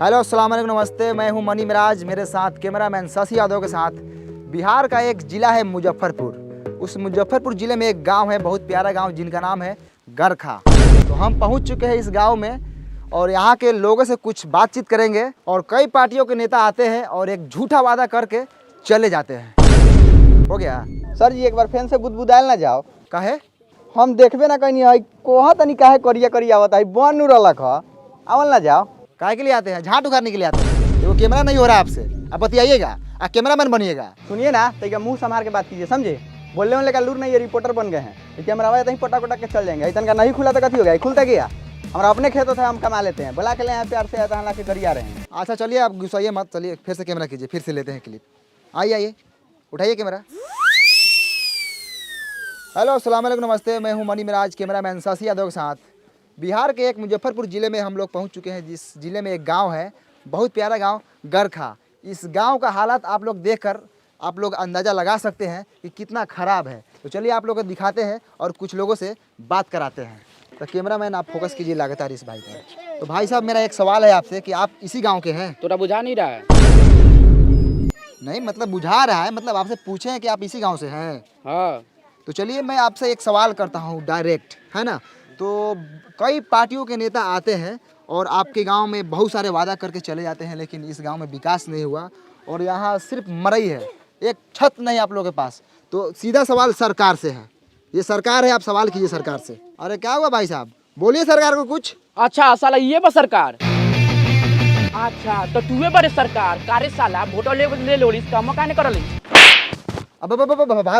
Hello अस्सलाम वालेकुम नमस्ते, मैं हूं मनी मिराज, मेरे साथ कैमरामैन शशि यादव के साथ। बिहार का एक ज़िला है मुजफ्फरपुर। उस मुजफ्फरपुर ज़िले में एक गांव है, बहुत प्यारा गांव, जिनका नाम है गरखा। तो हम पहुंच चुके हैं इस गांव में और यहाँ के लोगों से कुछ बातचीत करेंगे। और कई पार्टियों के नेता आते हैं और एक झूठा वादा करके चले जाते हैं। हो गया सर जी, एक बार फैन से बुदबुदायल ना जाओ। काहे? हम देखबे ना कहीं है कोहा तनी काहे करिया करिया आवत है, बन नु रलक ह आवल ना जाओ। काहे के लिए आते हैं? झाट उखाड़ने के लिए आते हैं। वो कैमरा नहीं हो रहा आपसे, आप बतियाइएगा, आप कैमरामैन बनिएगा। सुनिए ना, तो मुंह संभाल के बात कीजिए, समझे? बोलने वाले का लूर नहीं, ये रिपोर्टर बन गए हैं। ये कैमरा वाले पटा पटा के चल जाएंगे। इतना का नहीं खुला तो कथी हो गया, खुलता गया। हमारा अपने खेतों से हम कमा लेते हैं, बुला के ले प्यार से आता ला के करी आ रहे हैं। अच्छा चलिए, आप गुस्साइए मत, चलिए फिर से कैमरा कीजिए, फिर से लेते हैं क्लिप। आइए आइए, उठाइए कैमरा। हेलो अस्सलाम वालेकुम नमस्ते, मैं हूं मनी मिराज, कैमरामैन शशि यादव के साथ। बिहार के एक मुजफ्फरपुर ज़िले में हम लोग पहुंच चुके हैं, जिस ज़िले में एक गांव है, बहुत प्यारा गांव गरखा। इस गांव का हालात आप लोग देखकर आप लोग अंदाज़ा लगा सकते हैं कि कितना ख़राब है। तो चलिए आप लोग को दिखाते हैं और कुछ लोगों से बात कराते हैं। तो कैमरामैन आप फोकस कीजिए लगातार इस भाई पर। तो भाई साहब, मेरा एक सवाल है आपसे कि आप इसी गाँव के हैं? तोरा बुझा नहीं रहा है? नहीं मतलब बुझा रहा है, मतलब आपसे पूछे हैं कि आप इसी गाँव से हैं। हाँ। तो चलिए मैं आपसे एक सवाल करता हूँ डायरेक्ट, है ना? तो कई पार्टियों के नेता आते हैं और आपके गांव में बहुत सारे वादा करके चले जाते हैं, लेकिन इस गांव में विकास नहीं हुआ और यहाँ सिर्फ मरई है, एक छत नहीं आप लोगों के पास। तो सीधा सवाल सरकार से है, ये सरकार है, आप सवाल कीजिए सरकार से। अरे क्या हुआ भाई साहब, बोलिए सरकार को कुछ। अच्छा साला ये बा सरकार। अच्छा तो तूहे बड़े सरकार कारे साला वोटो ले लो इसका मकान कर ली। अब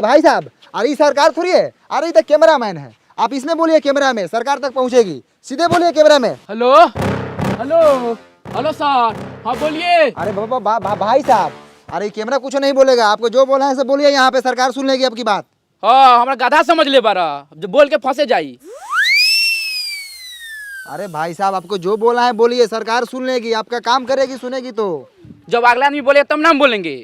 भाई साहब, अरे सरकार थोड़ी है, अरे इधर कैमरामैन है, आप इसमें बोलिए, कैमरा में सरकार तक पहुंचेगी, सीधे बोलिए कैमरा में। हेलो हेलो हेलो सर, हाँ बोलिए। अरे भाई साहब, अरे कैमरा कुछ नहीं बोलेगा, आपको जो बोला है सब बोलिए, यहाँ पे सरकार सुन लेगी आपकी बात। हाँ हमारा गधा समझ ले बारा, जो बोल के फंसे जाई। अरे भाई साहब, आपको जो बोला है बोलिए, सरकार सुन लेगी, आपका काम करेगी, सुनेगी तो। जब अगला आदमी बोले तब ना हम बोलेंगे।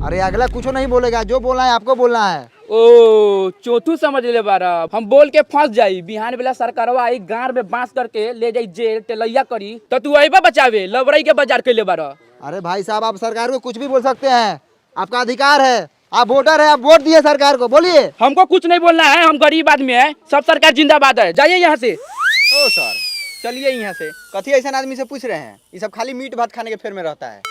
अरे अगला कुछ नहीं बोलेगा, जो बोला है आपको बोलना है। ओ चौथू समझ ले बारा, हम बोल के फंस जाई, बिहान बेला सरकारवा आई गांव में बांस करके ले जाई जेल टेलैया करी, तो तू अइबा बचावे लवरई के बाजार के ले बारा। अरे भाई साहब, आप सरकार को कुछ भी बोल सकते हैं, आपका अधिकार है, आप वोटर है, आप वोट दिए सरकार को, बोलिए। हमको कुछ नहीं बोलना है, हम गरीब आदमी है, सब सरकार जिंदाबाद है, जाइए यहाँ से। ओ सर, चलिए यहाँ से। कथी ऐसा आदमी से पूछ रहे हैं? ये सब खाली मीट भात खाने के फेर में रहता है।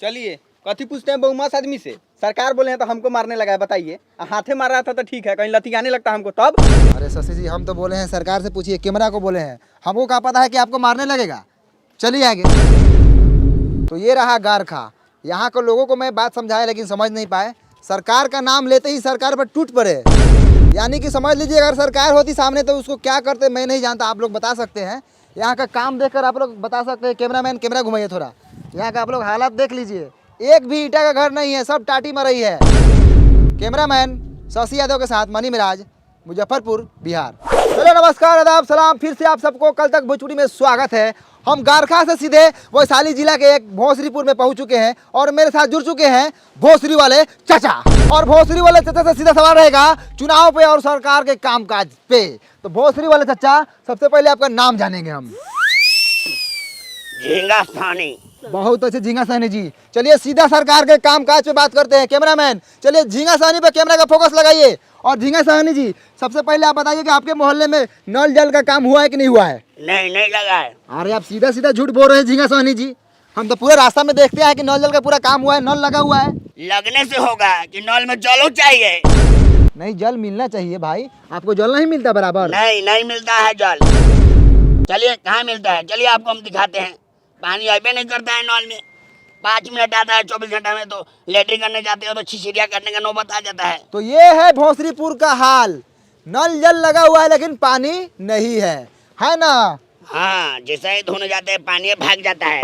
चलिए, कथी पूछते हैं बहुमत आदमी से? सरकार बोले हैं तो हमको मारने लगा है, बताइए। हाथे मार रहा था तो ठीक है, कहीं लतियाने लगता हमको तब। अरे शशि जी, हम तो बोले हैं सरकार से पूछिए, कैमरा को बोले हैं, हमको क्या पता है कि आपको मारने लगेगा। चलिए आगे। तो ये रहा गरखा, यहाँ के लोगों को मैं बात समझाया लेकिन समझ नहीं पाए। सरकार का नाम लेते ही सरकार पर टूट पड़े, यानी कि समझ लीजिए अगर सरकार होती सामने तो उसको क्या करते मैं नहीं जानता, आप लोग बता सकते हैं। यहाँ का काम देखकर आप लोग बता सकते हैं। कैमरामैन कैमरा घुमाइए थोड़ा, यहाँ का आप लोग हालात देख लीजिए, एक भी ईंटा का घर नहीं है, सब टाटी मरई है। कैमरामैन शशि यादव के साथ मनी मिराज, मुजफ्फरपुर बिहार। चलो नमस्कार, आदाब, सलाम, फिर से आप सबको कल तक भोजपुरी में स्वागत है। हम गरखा से सीधे वैशाली जिला के एक भोसरीपुर में पहुंच चुके हैं और मेरे साथ जुड़ चुके हैं भोसरी वाले चाचा। और भोसरी वाले चाचा से सीधा सवाल रहेगा चुनाव पे और सरकार के कामकाज पे। तो भोसरी वाले चाचा, सबसे पहले आपका नाम जानेंगे हम। झींगा सानी। बहुत अच्छे झींगा सानी जी। चलिए सीधा सरकार के कामकाज पे बात करते हैं। कैमरामैन चलिए झींगा सानी पे कैमरा का फोकस लगाइए। और झींगा सानी जी, सबसे पहले आप बताइए कि आपके मोहल्ले में नल जल का काम हुआ है कि नहीं हुआ है? नहीं लगा है। अरे आप सीधा सीधा झूठ बोल रहे हैं झींगा सानी जी, हम तो पूरे रास्ता में देखते हैं कि नल जल का पूरा काम हुआ है, नल लगा हुआ है। लगने से होगा कि नल में जल चाहिए। नहीं, जल मिलना चाहिए भाई, आपको जल नहीं मिलता बराबर? नहीं मिलता है जल। चलिए कहाँ मिलता है, चलिए आपको हम दिखाते हैं। पानी अबे नहीं करता है नल में, 5 मिनट आता है 24 घंटा में, तो लेटरिन करने जाते हो तो छिछिरिया करने का नौबत आ जाता है। तो ये है भोसरीपुर का हाल, नल जल लगा हुआ है लेकिन पानी नहीं है ना? हाँ, जैसे ही धोने जाते हैं पानी भाग जाता है।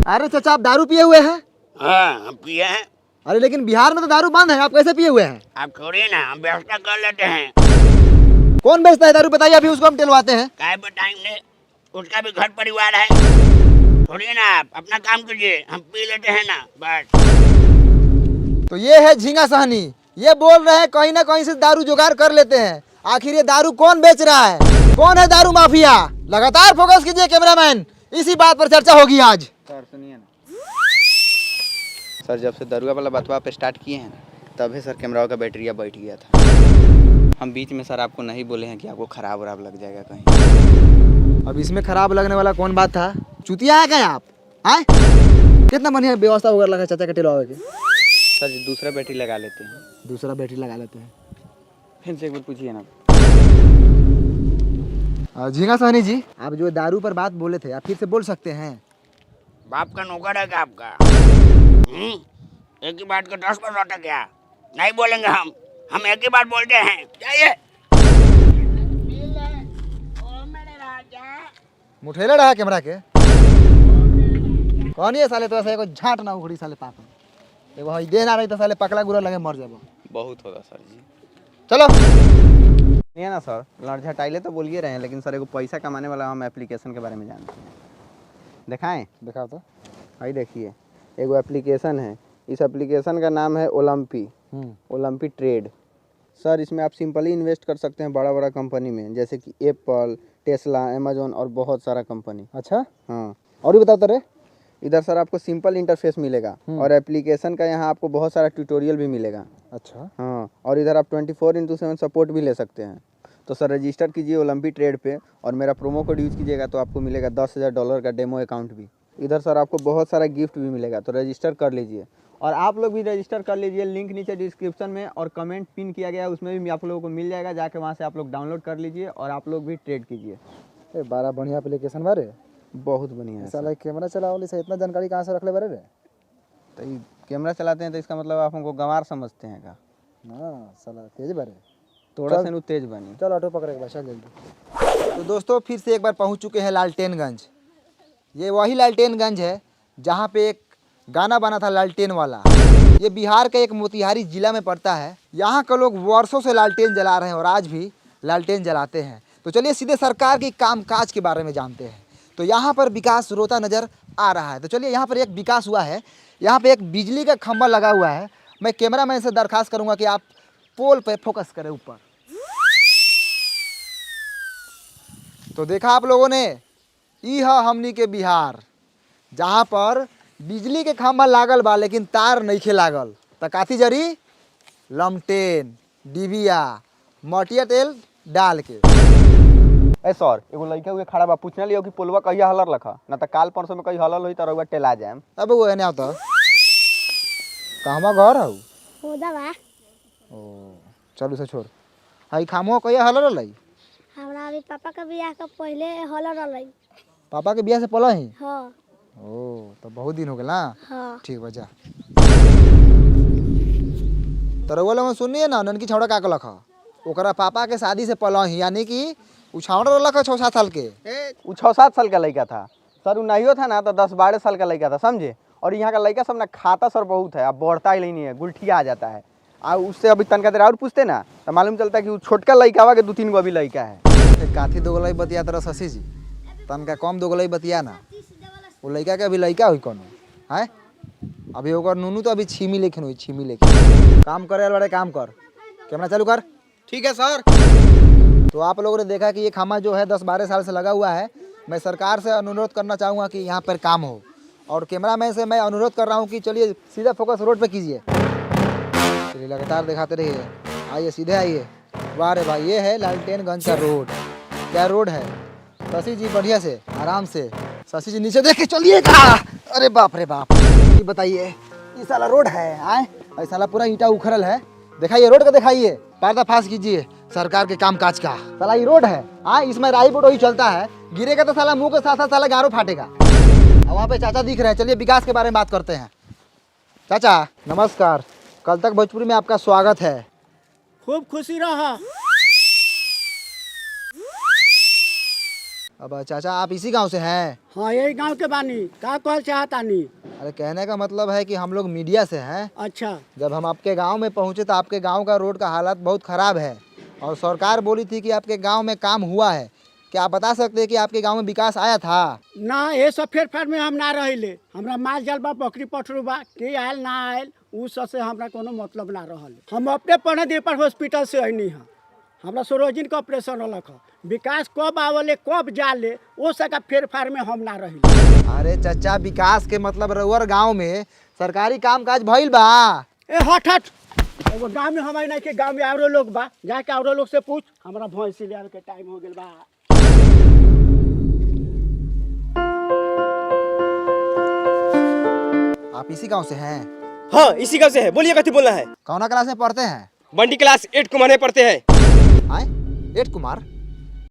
अरे चाचा, आप दारू पिए हुए हैं? हाँ हम पिए हैं। अरे लेकिन बिहार में तो दारू बंद है, आप कैसे पिए हुए हैं? आप छोड़िए ना, हम व्यवस्था कर लेते हैं। कौन बेचता है दारू बताइए, अभी उसको हम टिलवाते हैं। काय बताएंगे, उसका भी घर परिवार है। छोड़िए ना, आप अपना काम कीजिए, हम पी लेते हैं ना बस। तो ये है झींगा सहनी, ये बोल रहे हैं कहीं ना कहीं से दारू जुगाड़ कर लेते हैं। आखिर ये दारू कौन बेच रहा है? कौन है दारू माफिया? लगातार फोकस कीजिए कैमरामैन, इसी बात पर चर्चा होगी आज। सर सुनिए ना सर, जब से दरुआ वाला बतवा पे स्टार्ट किए हैं ना, तभी सर कैमरा का बैटरिया बैठ गया था। हम बीच में सर आपको नहीं बोले हैं कि आपको खराब वराब लग जाएगा कहीं। अब इसमें खराब लगने वाला कौन बात था? चुतिया है क्या आप? आए कितना बढ़िया व्यवस्था वगैरह लगा चाचा के टेलवा के। सर जी दूसरा बैटरी लगा लेते हैं। दूसरा बैटरी लगा लेते हैं। फिर से एक बार पूछिए ना। झींगा सोनी जी, आप जो दारू पर बात बोले थे आप फिर से बोल सकते हैं? बाप का नौकर है क्या आपका? एक ही बात का 10 बार लौटा क्या? नहीं बोलेंगे हम एक ही बात बोलते हैं। जाइए। मुठेले रहा कैमरा के कौन ये साले? तो ऐसा एगो झाट ना उखड़ी साले पाप एगो हई दे ना रही तो साले पकड़ा गुरा लगे मर जाबो। बहुत होगा सर जी। चलो नहीं ना सर, लड़ झटाइले तो बोलिए रहे हैं, लेकिन सर एगो पैसा कमाने वाला हम एप्लीकेशन के बारे में जानते हैं। दिखाएं? दिखाओ तो। भाई देखिए, एगो एप्लीकेशन है, इस एप्लीकेशन का नाम है ओलंपी। ओलंपी ट्रेड। सर इसमें आप सिंपली इन्वेस्ट कर सकते हैं बड़ा बड़ा कंपनी में, जैसे कि एप्पल, टेस्ला, अमेजोन और बहुत सारा कंपनी। अच्छा हाँ, और भी बताओ तेरे। इधर सर आपको सिंपल इंटरफेस मिलेगा और एप्लीकेशन का यहाँ आपको बहुत सारा ट्यूटोरियल भी मिलेगा। अच्छा हाँ, और इधर आप 24/7 सपोर्ट भी ले सकते हैं। तो सर रजिस्टर कीजिए ओलंपी ट्रेड पे और मेरा प्रोमो कोड यूज़ कीजिएगा तो आपको मिलेगा $10,000 का डेमो अकाउंट भी। इधर सर आपको बहुत सारा गिफ्ट भी मिलेगा, तो रजिस्टर कर लीजिए। और आप लोग भी रजिस्टर कर लीजिए, लिंक नीचे डिस्क्रिप्शन में और कमेंट पिन किया गया है, उसमें भी आप लोगों को मिल जाएगा। जाके वहाँ से आप लोग डाउनलोड कर लीजिए और आप लोग भी ट्रेड कीजिए। बड़ा बढ़िया एप्लीकेशन बारे। बहुत बढ़िया है सर। साला कैमरा चलावले से इतना जानकारी कहाँ से रख ले बारे रे? तो ये कैमरा चलाते हैं तो इसका मतलब आप हमको गंवार समझते हैं का? हाँ साला तेज बारे। थोड़ा सा तेज बनी। चल ऑटो पकड़ के बचा जल्दी। तो दोस्तों फिर से एक बार पहुंच चुके हैं लालटेनगंज। ये वही लालटेनगंज है जहां पे एक गाना बना था लालटेन वाला। ये बिहार के एक मोतिहारी जिला में पड़ता है। यहाँ के लोग वर्षों से लालटेन जला रहे हैं और आज भी लालटेन जलाते हैं। तो चलिए सीधे सरकार की कामकाज के बारे में जानते हैं। तो यहाँ पर विकास रोता नज़र आ रहा है। तो चलिए यहाँ पर एक विकास हुआ है। यहाँ पे एक बिजली का खंभा लगा हुआ है। मैं कैमरामैन से दरखास्त करूँगा कि आप पोल पे फोकस करें ऊपर। तो देखा आप लोगों ने, ई है हमनी के बिहार जहाँ पर बिजली के खंभा लागल बा लेकिन तार नइखे लागल। त काथी जरी? लमटेन, डिबिया, मटिया तेल डाल के। ए सर, एगो लड़का हुए खड़ा बा, पूछने लियो कि पुलवा कहिया हलर लखा, ना त काल परसों में कहीं हलल होई त रउआ टेला जाएम। अब वो एने आवता कहवा घर हऊ? होदा बा। ओ चल उसे छोड़। हाई खामो कहिया हलर रहलै? हमरा अभी पापा का बियाह का पहले हल रहलै। पापा के बियाह से पहले ही? हाँ ओ तो बहुत दिन हो गया ना। हाँ। ठीक बजा। तो रउआ लोगन सुनिए ना, ननकी छौड़ा का कहलक ह ओकरा पापा के शादी से पहले ही, यानी कि उ छौड़ा रहलक 6-7 साल के। उ 6-7 साल का लड़का था सर, उ नहीं था ना तो 10-12 साल का लड़का था, समझे। और यहाँ का लड़का सब ना खाता सर बहुत है, अब बढ़ता ही नहीं है, गुलठिया आ जाता है। और उससे अभी तनका देर और पूछते ना तो मालूम चलता है कि वो छोटका लड़का हुआ के 2-3 गो अभी लड़का है। काथी दोगलई बतिया तरह शशि जी, तनका कम दोगलई बतिया ना। वो लड़का के अभी लड़का हुई कौन है? अभी ओकर नूनू तो अभी छीमी लेखिन हुई, छीमी लेखिन। काम करे बड़े काम कर, कैमरा चालू कर। ठीक है सर। तो आप लोगों ने देखा कि ये खामा जो है 10-12 साल से लगा हुआ है। मैं सरकार से अनुरोध करना चाहूँगा कि यहाँ पर काम हो, और कैमरामैन से मैं अनुरोध कर रहा हूँ कि चलिए सीधा फोकस रोड पे कीजिए। चलिए लगातार दिखाते रहिए, आइए सीधे आइए। वाह रे भाई, ये है लालटेनगंज का रोड। क्या रोड है शशि जी? बढ़िया से आराम से शशि जी नीचे देख के चलिएगा। अरे बाप रे बाप, ये बताइए ये साला रोड है? आए ये साला पूरा ईंटा उखड़ल है। दिखाइए रोड का, दिखाइए, पर्दाफाश कीजिए सरकार के कामकाज का। साला ये रोड है? हाँ, इसमें राई बोट ही चलता है, गिरेगा तो साला मुंह के साथ साथ साला गारो फाटेगा। और वहाँ पे चाचा दिख रहे हैं। चलिए विकास के बारे में बात करते हैं। चाचा नमस्कार, कल तक भोजपुरी में आपका स्वागत है। खूब खुशी रहा। अब चाचा आप इसी गांव से हैं? हाँ यही गांव के बानी, का कहल चाहतानी? अरे कहने का मतलब है कि हम लोग मीडिया से हैं। अच्छा। जब हम आपके गांव में पहुंचे तो आपके गांव का रोड का हालत बहुत ख़राब है और सरकार बोली थी कि आपके गांव में काम हुआ है। क्या आप बता सकते हैं कि आपके गांव में विकास आया था? ना ये सब फेर में हम ना रहिले। हमरा माल जाल बा, बकरी पठरू बा, के आयल ना आयल उ सब से हमरा कोनो मतलब ना रहल। हम अपने पढ़े दे पर हॉस्पिटल से अइनी है, हमरा सरोजिन का ऑपरेशन रहलक है, विकास कब आवले कब जाले वो सका फेर फार में हम ना रही। अरे चाचा विकास के मतलब रउअर गांव में सरकारी काम काज भइल बा। ए हट हट, एगो गाँव में हमारे नहीं के गाँव में औरो लोग बा, जाके औरो लोग से पूछ। हमारा भैंसी ले के टाइम हो गेल बा। आप इसी गांव से हैं? हाँ इसी गाँव से है। बोलिए कथी बोलना है? कौना क्लास में पढ़ते हैं? बंडी क्लास 8 कुमार में पढ़ते हैं। आए 8 कुमार?